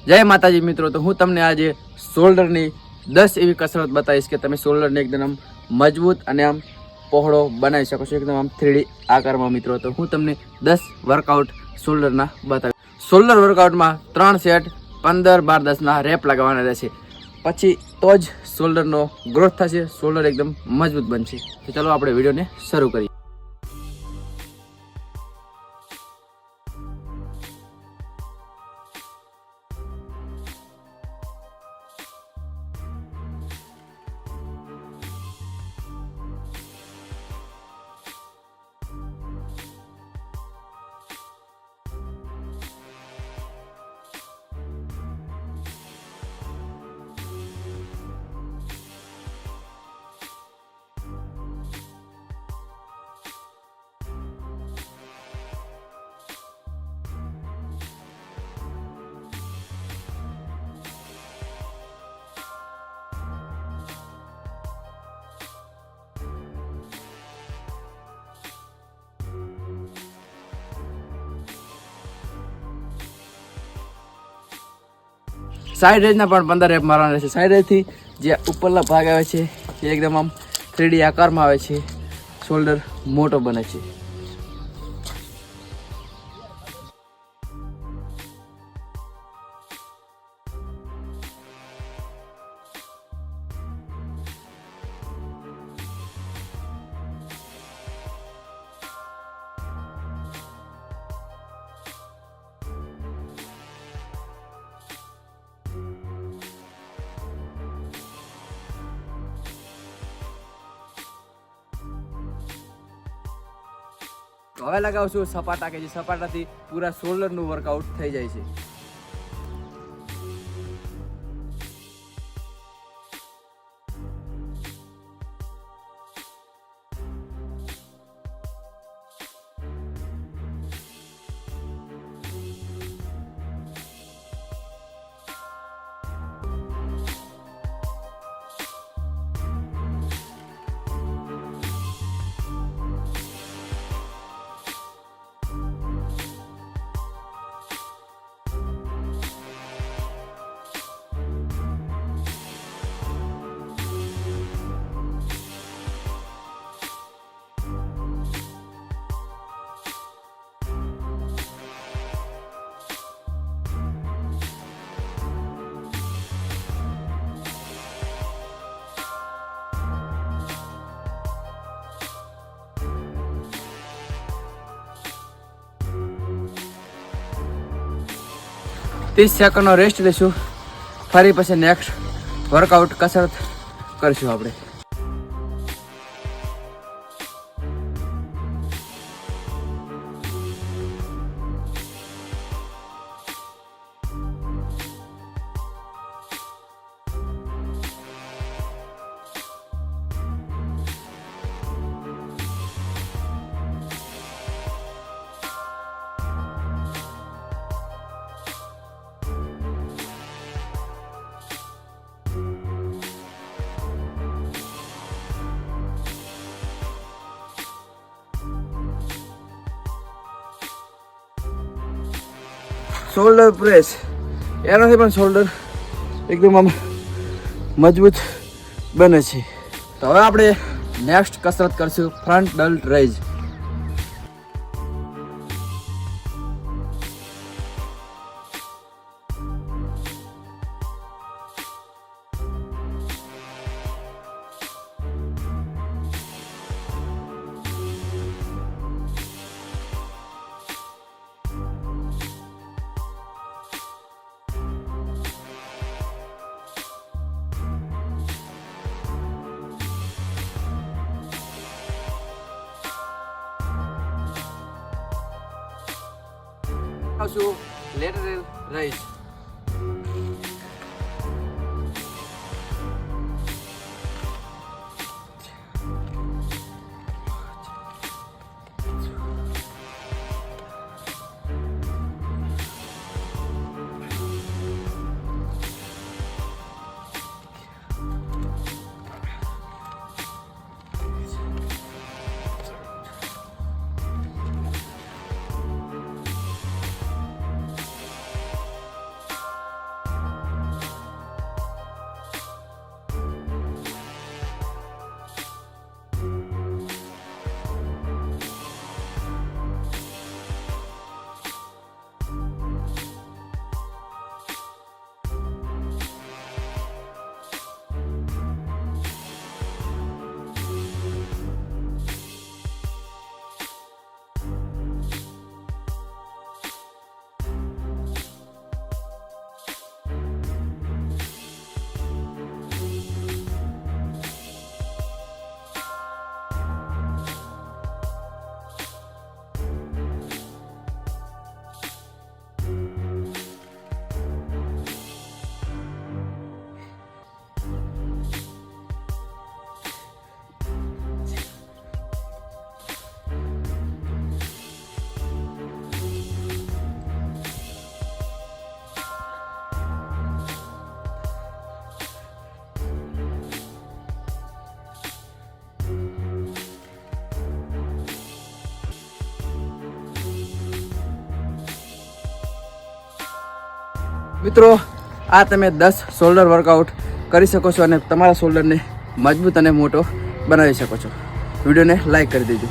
જય માતાજી મિત્રો, તો હું તમને આજે શોલ્ડરની 10 એવી કસરત બતાવીશ કે તમે શોલ્ડરને એકદમ આમ મજબૂત અને આમ પહોળો બનાવી શકો છો, એકદમ આમ 3D આકારમાં મિત્રો. તો હું તમને 10 વર્કઆઉટ શોલ્ડરના બતાવીશ. શોલ્ડર વર્કઆઉટમાં 3 સેટ 15, 12, 10ના રેપ લગાવવાના રહેશે. પછી તો જ શોલ્ડરનો ગ્રોથ થશે, શોલ્ડર એકદમ મજબૂત બનશે. તો ચાલો આપણે વિડીયોને શરૂ કરીએ. સાઈડ રેજના પણ 15 રેપ મારવાના રહેશે. સાઈડ રેજથી જે ઉપરનો ભાગ આવે છે એ એકદમ આમ 3D આકારમાં આવે છે, શોલ્ડર મોટો બને છે. હવે લગાવશું સપાટા, કે જે સપાટાથી પૂરા શોલ્ડરનું વર્કઆઉટ થઈ જાય છે. तीस सेकंडનો રેસ્ટ લેશું, ફરી પછી નેક્સ્ટ વર્કઆઉટ કસરત કરીશું આપણે. શોલ્ડર પ્રેસ, એનાથી પણ શોલ્ડર એકદમ આમ મજબૂત બને છે. તો હવે આપણે નેક્સ્ટ કસરત કરશું ફ્રન્ટ ડેલ્ટ રેઝ. આવશું લેટરલ રેઝ. મિત્રો આ તમે 10 શોલ્ડર વર્કઆઉટ કરી શકો છો અને તમારા શોલ્ડરને મજબૂત અને મોટો બનાવી શકો છો. વિડીયોને લાઈક કરી દેજો.